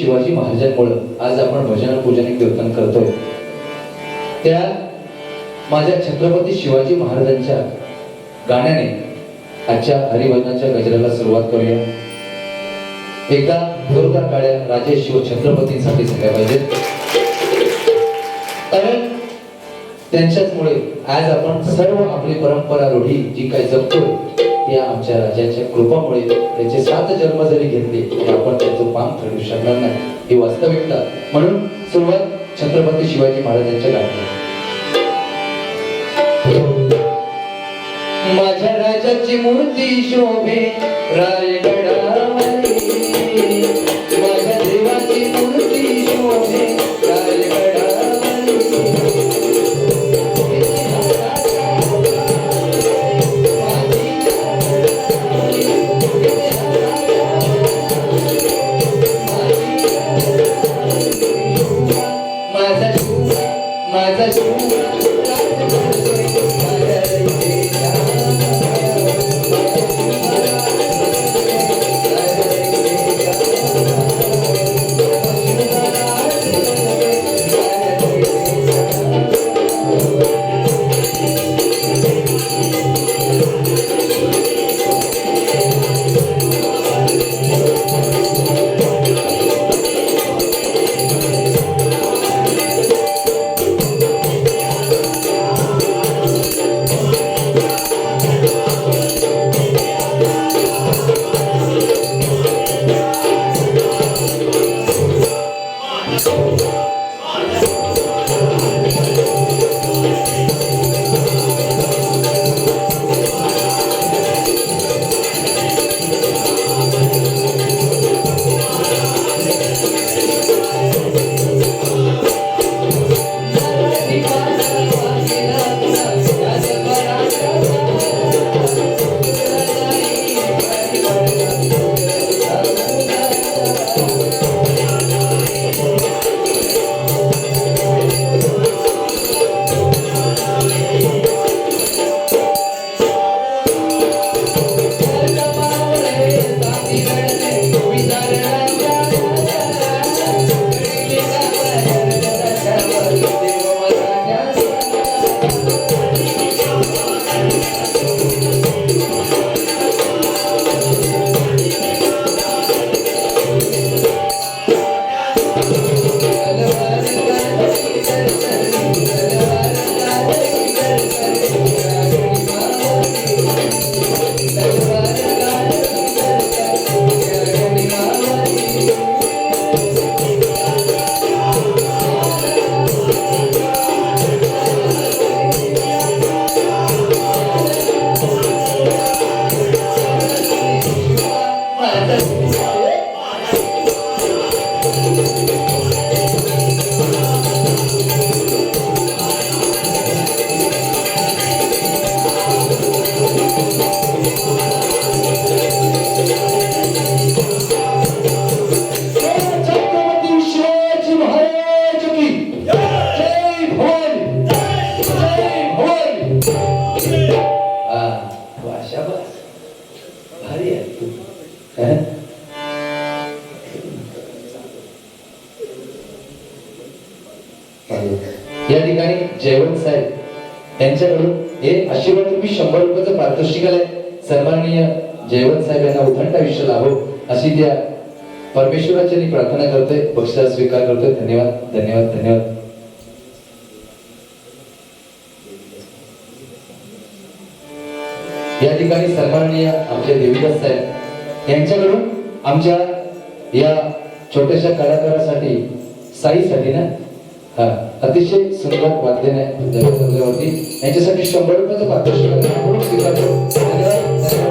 शिवाजी महाराजांमुळे आज आपण भजन पूजन कीर्तन करतोय। त्या माझ्या छत्रपती शिवाजी महाराजांच्या गाण्याने आजच्या हरिभजनाच्या गजराला सुरुवात करूया। एकदा जोरदार टाळ्या राजे शिव छत्रपतींसाठी झाल्या पाहिजेत, कारण त्यांच्याचमुळे आज आपण सर्व आपली परंपरा रूढी जी काही जपतोय त्या आमच्या राजाच्या कृपामुळे। त्याचे 7 जन्म जरी घेतले तरी आपण त्याचं पाम ठरवू शकणार नाही, ही वास्तविकता। म्हणून सुरुवात छत्रपती शिवाजी महाराजांच्या गाण्याने। माझ्या राजाची मूर्ती शोभे रायगडावरी, माझ्या देवाची मूर्ती शोभे रायगडावरी। माझा या ठिकाणी जयवंत साहेब यांच्याकडून हे आशीर्वाद रूपी 100 रुपयाचं पारितोषिक आलंय। सन्माननीय जयवंत साहेब यांना उदंड आयुष्य लाभो अशी त्या परमेश्वराची प्रार्थना करतोय, बक्षीस स्वीकार करतोय। धन्यवाद धन्यवाद धन्यवाद। या ठिकाणी सन्माननीय आमचे देवीदास साहेब यांच्याकडून आमच्या या छोट्याशा कलाकारासाठी साईसाठी ना अतिशय सुंदर वाद्याने होती, यांच्यासाठी 100 रुपयाचं पारितोषिक स्वीकार करतो। धन्यवाद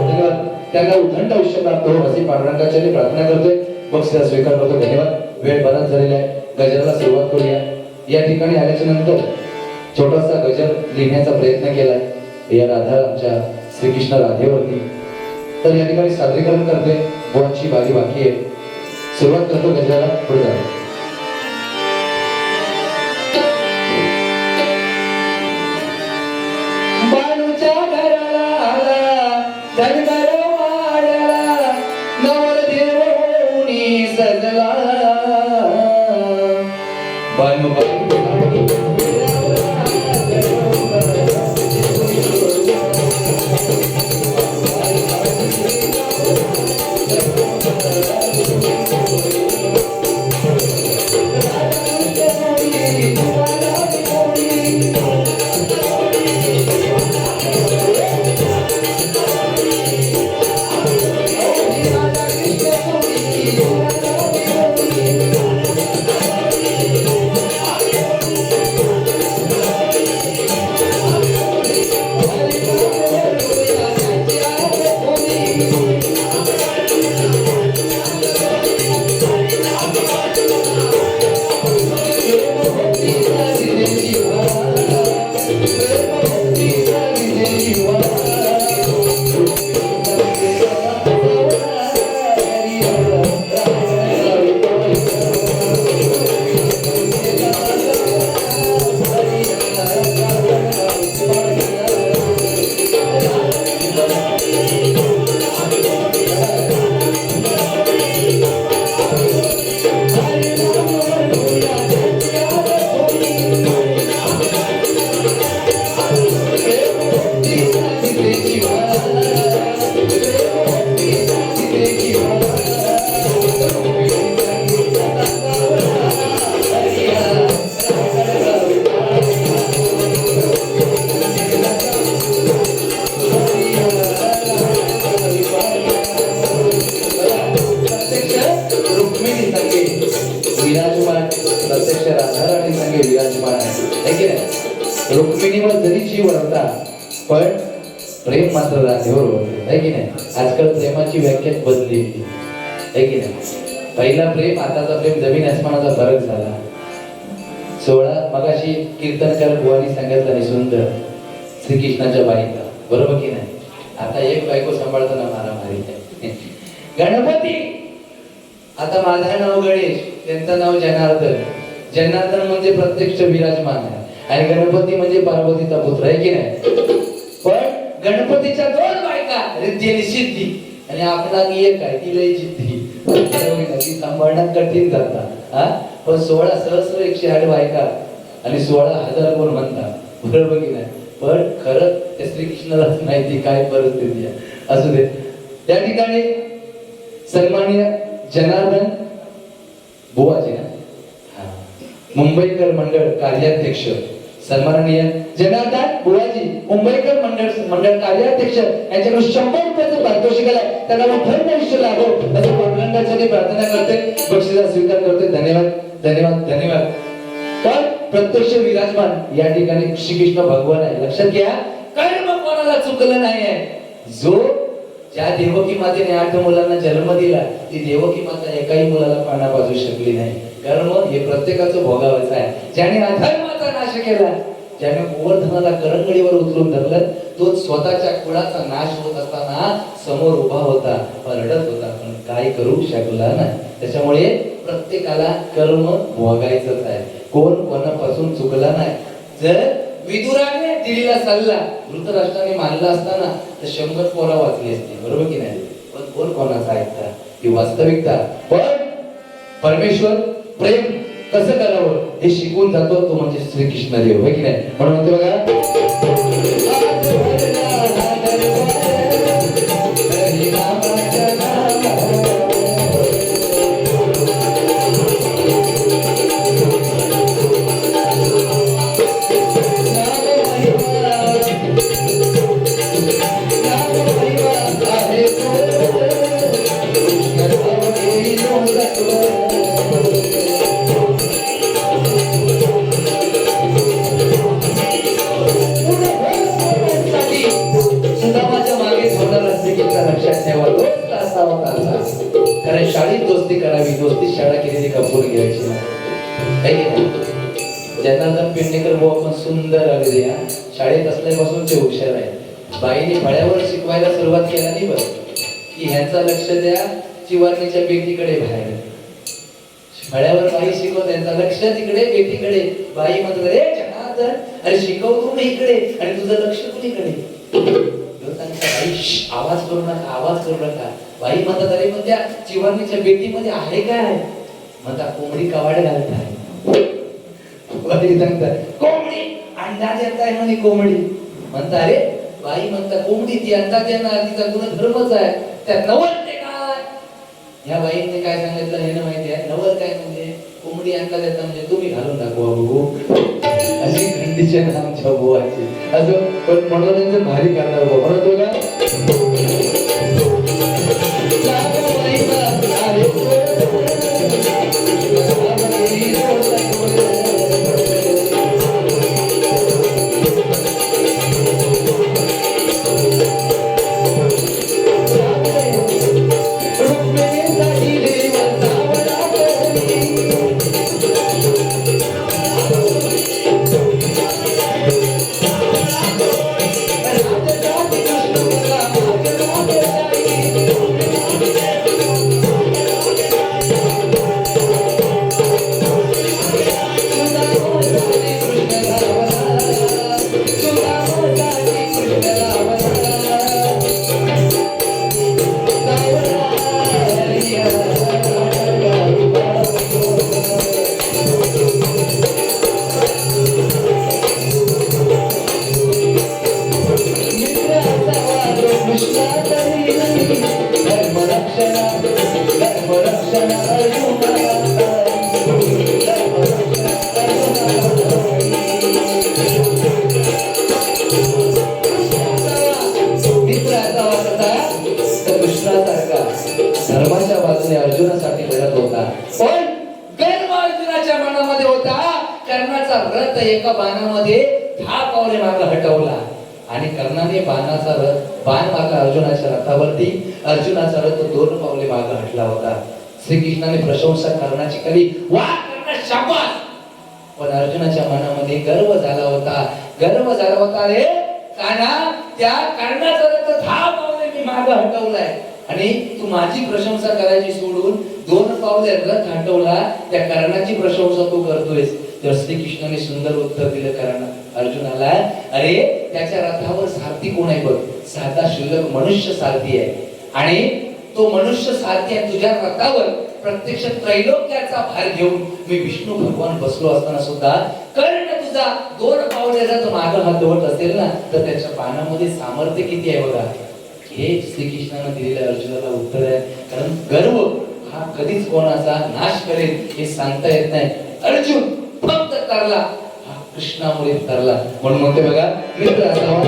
धन्यवाद। त्यांना उदंड आयुष्य प्राप्त हो अशी पांडुरंगाची प्रार्थना करतोय, बक्षीस स्वीकार करतो। धन्यवाद। वेळ बराच झालेला आहे, गजराला सुरुवात करूया। या ठिकाणी आल्याच्या नंतर छोटासा गजर लिहिण्याचा प्रयत्न केलाय या राधा आमच्या श्रीकृष्ण राधेवरती। तर या ठिकाणी सादरीकरण करते, बोलांची बारी बाकी आहे। सुरुवात करतो गजराला, पुढे जाऊ। बाळूच्या घराला आला धनगर वाड्याला, नवरदेव होऊनी सजला। विराजमान प्रत्यक्ष राधाराणी संगे विराजमान आहे की नाही. रुक्मिणीवर जरी जीव होता पण प्रेम मात्र राधेवर होते आहे की नाही. आजकाल प्रेमाची व्याख्या बदली आहे की नाही. पहिला प्रेम आताचा प्रेम जमीन आसमानाचा फरक झाला. 16 मगाशी कीर्तनकार बुवानी सांगितलं नाही सुंदर श्रीकृष्णाच्या बाईका बरोबर की नाही. आता एक बायको सांभाळताना मारामारी आहे. गणपती आता माझं नाव गणेश त्यांचं नाव जनार्दन. जनार्दन म्हणजे प्रत्यक्ष विराजमान आहे आणि गणपती म्हणजे पार्वतीचा पुत्र आहे की नाही. पण गणपतीच्या 2 बायका रिद्धी आणि सिद्धी आणि आपला एक आहे ती लय जिद्दी ती सांभाळणं कठीण जातात. हा पण 16 सहस्र 108 बायका आणि 16,000 कोण म्हणतात बरोबर की नाही. पण खरं त्या श्रीकृष्णालाच माहिती काय परिस्थिती आहे. असू दे. त्या ठिकाणी सन्माननीय जनार्दन बुवाजी ना मुंबईकर मंडळ कार्याध्यक्ष सन्माननीय जनार्दन बुवाजी मुंबईकर मंडळ कार्याध्यक्ष यांच्याकडे 100 रुपयाचं पारितोषिक आहे. त्यांना मोठं आयुष्य लाभो असं पांडुरंगासाठी प्रार्थना करते. बक्षिसा स्वीकार करते. धन्यवाद धन्यवाद धन्यवाद. पण प्रत्यक्ष विराजमान या ठिकाणी श्रीकृष्ण भगवान आहे. लक्षात घ्या कर्म कोणाला चुकलं नाही आहे. जो ज्या देवकी मातेने 8 मुलांना जन्म दिला ती देवकी माता एकाही मुलाला पाना पाजू शकली नाही. कर्म हे प्रत्येकाचं भोगावचं आहे. ज्याने अधर्माचा नाश केला ज्याने गोवर्धनाला करंगळीवर उचलून धरलं तो स्वतःच्या कुळाचा नाश होत असताना समोर उभा होता रडत होता पण काय करू शकला नाही. त्याच्यामुळे प्रत्येकाला कर्म भोगायचंच आहे. कोण कोणापासून चुकला नाही. जर विदुराने दिलेला सल्ला धृतराष्ट्राने मानला असताना तर 100 पोरा वाचली असती बरोबर की नाही. पण कोण कोणाचा ऐकता ही वास्तविकता. पण परमेश्वर प्रेम कसं करावं हे शिकून जातो तो म्हणजे श्रीकृष्ण देव आहे की नाही. म्हणून म्हणते बघा शाळेत दोस्ती करावी. दोस्ती शाळा केलेली कपूर घ्यायची नाही. जनार्दन पेडणेकर भाऊ आपण सुंदर अगदी शाळेत असल्यापासूनचे हुशार आहे. बाईने फळ्यावर शिकवायला सुरुवात केला नाही बरं की ह्यांचा लक्ष द्या चिवारणीच्या बेटीकडे बाहेर. फळ्यावर बाई शिकवत यांचा लक्ष तिकडे बेटीकडे. बाई म्हणतात रे जनार्दन अरे शिकवतो ना इकडे आणि तुझं लक्ष कुणीकडे. आवाज करू नका आवाज करू नका. बाई म्हणतात अरे पण त्या चिवारणीच्या बेटीमध्ये आहे काय म्हणतात कोंबडी कवाड घालत आहे. बाई सांगतात कोंबडी अंडा देत आहे म्हणे कोंबडी. म्हणता अरे बाई म्हणता कोंबडी ती अंडा देणार तिचा गुणधर्मच आहे त्यात नवलते काय. ह्या बाईने काय सांगितलं हे ना माहिती आहे नवल काय म्हणजे कोंबडी अंडा देता म्हणजे तुम्ही घालून दाखवा बघू अशी कंडिशन आमच्या बुवाची. असं पण मनोरंजन भारी करणार बुवा म्हणतो का. धर्माच्या बाजूने अर्जुनासाठी लढत होता पण गर्व अर्जुनाच्या मनामध्ये होता. कर्णाचा रथ एका बाणामध्ये 10 पावले मागे हटवला आणि कर्णाने बाणाचा बाण मारला अर्जुनाच्या रथावरती. अर्जुनाचा रथ 2 पावले मागे हटला होता. श्रीकृष्णाने प्रशंसा कर्णाची केली वा कर्णा शाबास. पण अर्जुनाच्या मनामध्ये गर्व झाला होता रे काना त्या कर्णाचा रथ 10 पावले मी मागे हटवलाय आणि तू माझी प्रशंसा करायची सोडून 2 पावले रथ हटवला त्या कर्णाची प्रशंसा तू करतोयस. तर श्रीकृष्णाने सुंदर उत्तर दिलं कारण अर्जुनाला अरे त्याच्या रथावर सारथी कोण आहे बघ. साधा शुल्लक मनुष्य सारथी आहे आणि तो मनुष्य सारथी आहे तुझ्या रथावर प्रत्यक्ष त्रैलोक्याचा भार घेऊन मी विष्णू भगवान बसलो असताना सुद्धा कर्ण तुझा 2 पावले रथ मागे हटवत असेल ना तर त्याच्या बाणामध्ये सामर्थ्य किती आहे बघा. हे श्रीकृष्णाने दिलेल्या अर्जुनाला उत्तर आहे. कारण गर्व हा कधीच कोणाचा नाश करेल हे सांगता येत नाही. अर्जुन फक्त तरला हा कृष्णामुळे तरला म्हणून म्हणते बघा मित्र असावा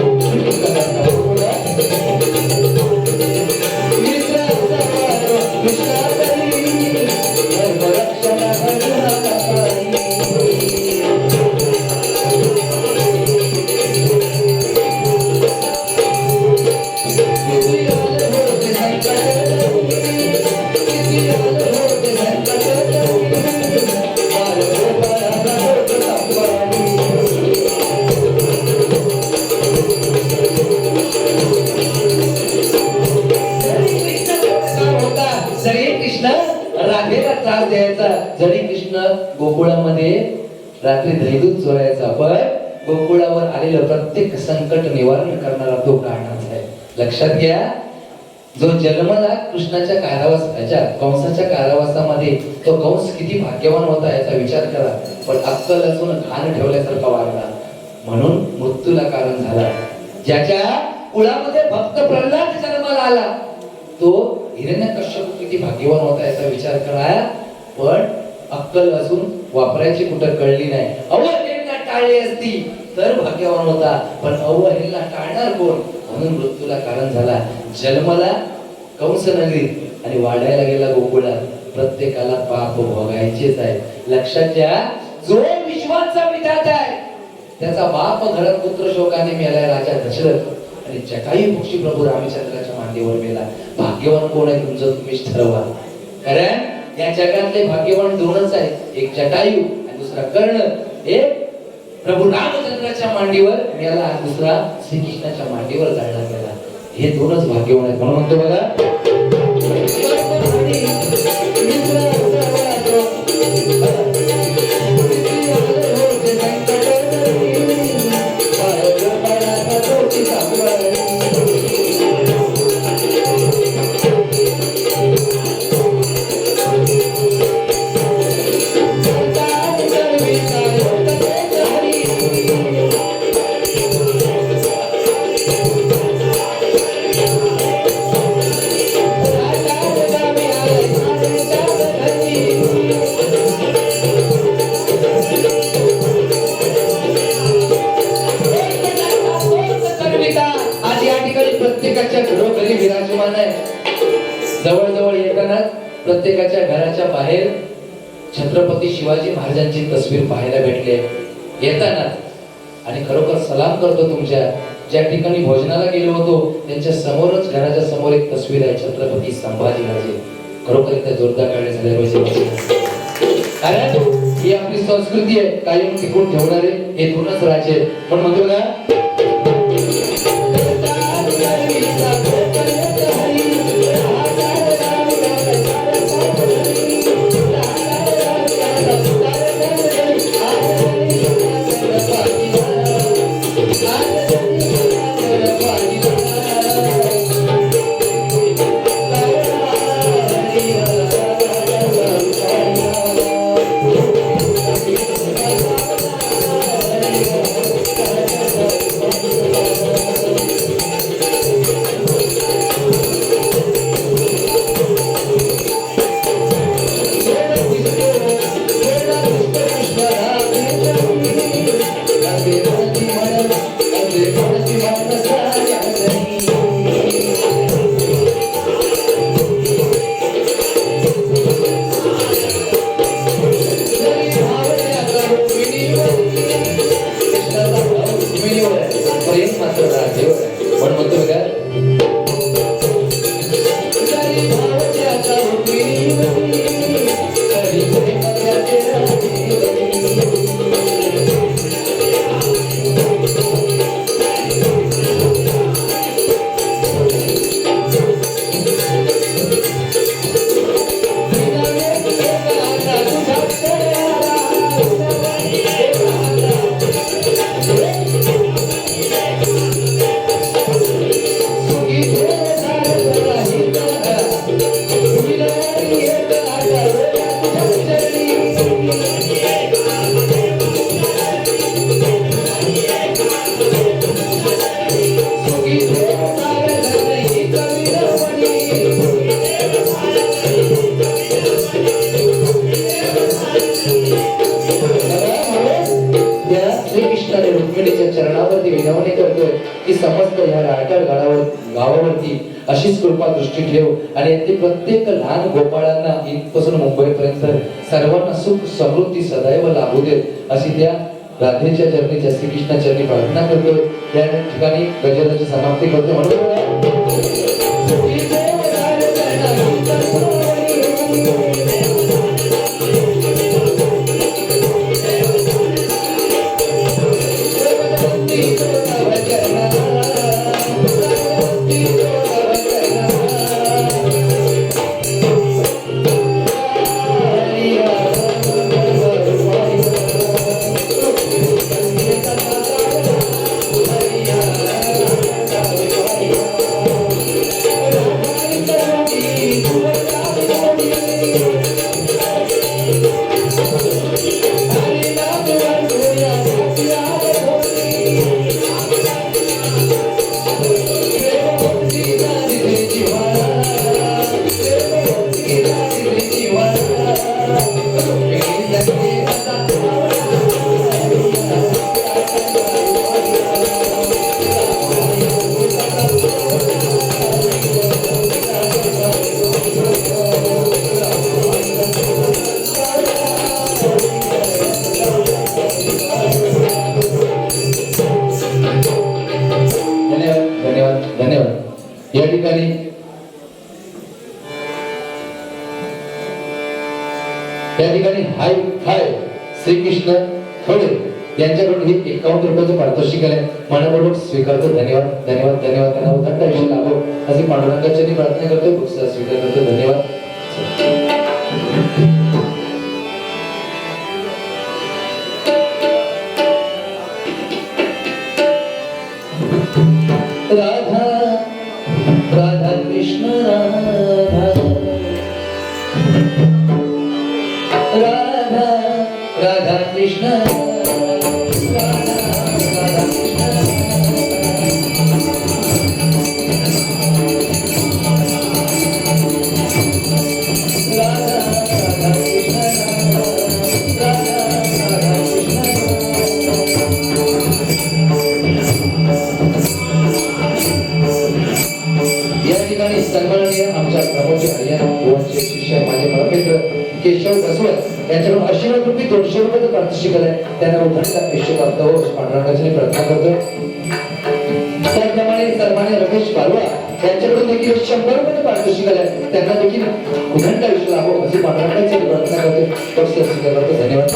राधेला त्रास द्यायचा. जरी कृष्ण गोकुळामध्ये रात्री दहीदूध चोरायचा पण गोकुळावर आलेलं प्रत्येक संकट निवारण करणारा तो काळाच आहे. लक्षात घ्या जो जन्मला कृष्णाच्या कारावासाच्या कंसाच्या कारावासामध्ये तो कंस किती भाग्यवान होता याचा विचार करा. पण अक्कल असून घाण ठेवल्यासारखा वागला म्हणून मृत्यूला कारण झाला. ज्याच्या कुळामध्ये भक्त प्रल्हाद जन्माला आला तो हिरण्यकश्यप किती भाग्यवान होता याचा विचार करा. पण अक्कल असून वापरायची कुठं कळली नाही. अवहेलना टाळली असती तर भाग्यवान होता पण अवहेलना टाळणार कोण म्हणून मृत्यूला कारण झाला. जन्मला कंस नगरीत आणि वाढायला गेला गोकुळात. प्रत्येकाला पाप भोगायचेच आहे. लक्षात घ्या जो विश्वाचा विधाता आहे त्याचा बाप घरात पुत्र शोकाने मेलाय राजा दशरथ आणि जटायू पक्षी प्रभू रामचंद्राच्या मांडीवर मेला. भाग्यवान कोण आहे तुमचं तुम्हीच ठरवा. कारण या जगातले भाग्यवान 2च आहेत. एक जटायू आणि दुसरा कर्ण. एक प्रभू रामचंद्राच्या मांडीवर मेला आणि दुसरा श्रीकृष्णाच्या मांडीवर जाळला गेला. हे 2च भाग्यवान आहेत. म्हणून म्हणतो बघा बाहेर छत्रपती शिवाजी महाराजांची तस्वीर पाहायला भेटले येताना, आणि खरोखर सलाम करतो तुमच्या ज्या ठिकाणी भोजनाला गेलो होतो त्यांच्या समोरच घराच्या समोर एक तस्वीर आहे छत्रपती संभाजीराजे. खरोखर त्या जोरदार टाळ्या झाल्या पाहिजे, कारण ही आपली संस्कृती आहे, कायम टिकून ठेवणारे हे दोनच राजे. पण म्हणतो ना चरणावरती विनवणी करतोय की समस्त ह्या रायगड गावावरती अशीच कृपा दृष्टी ठेव, आणि यातली प्रत्येक लहान गोपाळांना इथपासून मुंबईपर्यंत सर्वांना सुख समृद्धी सदैव लाभू देत अशी त्या राधेच्या चरणी श्रीकृष्णा चरणी प्रार्थना करतोय. त्या ठिकाणी गजराची समाप्ती करतो. म्हणून या ठिकाणी हाय हाय श्रीकृष्ण थोडे यांच्याकडून हे 51 रुपयाचं पारितोषिक आहे, मनापूर्वक स्वीकारतो. धन्यवाद धन्यवाद धन्यवाद. त्यांना उदंड आयुष्य लाभो अशी पांडुरंगाची प्रार्थना करतो. पुढचा स्वीकार करतो. धन्यवाद. राधा राधा कृष्ण राधा राधा राधा कृष्ण राधा राधा कृष्ण राधा त्यांना उद्धार आयुष्य प्राप्त हो अशी पांडुरंगाची प्रार्थना करतो. त्याचप्रमाणे सन्मान्य रमेश बालवा यांच्याकडून देखील 100 रुपये पारितोषिक आले, त्यांना देखील उदंड आयुष्य लाभो अशी पांडुरंगाची प्रार्थना करते. पक्ष स्वीकार करतो. धन्यवाद.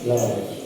Love.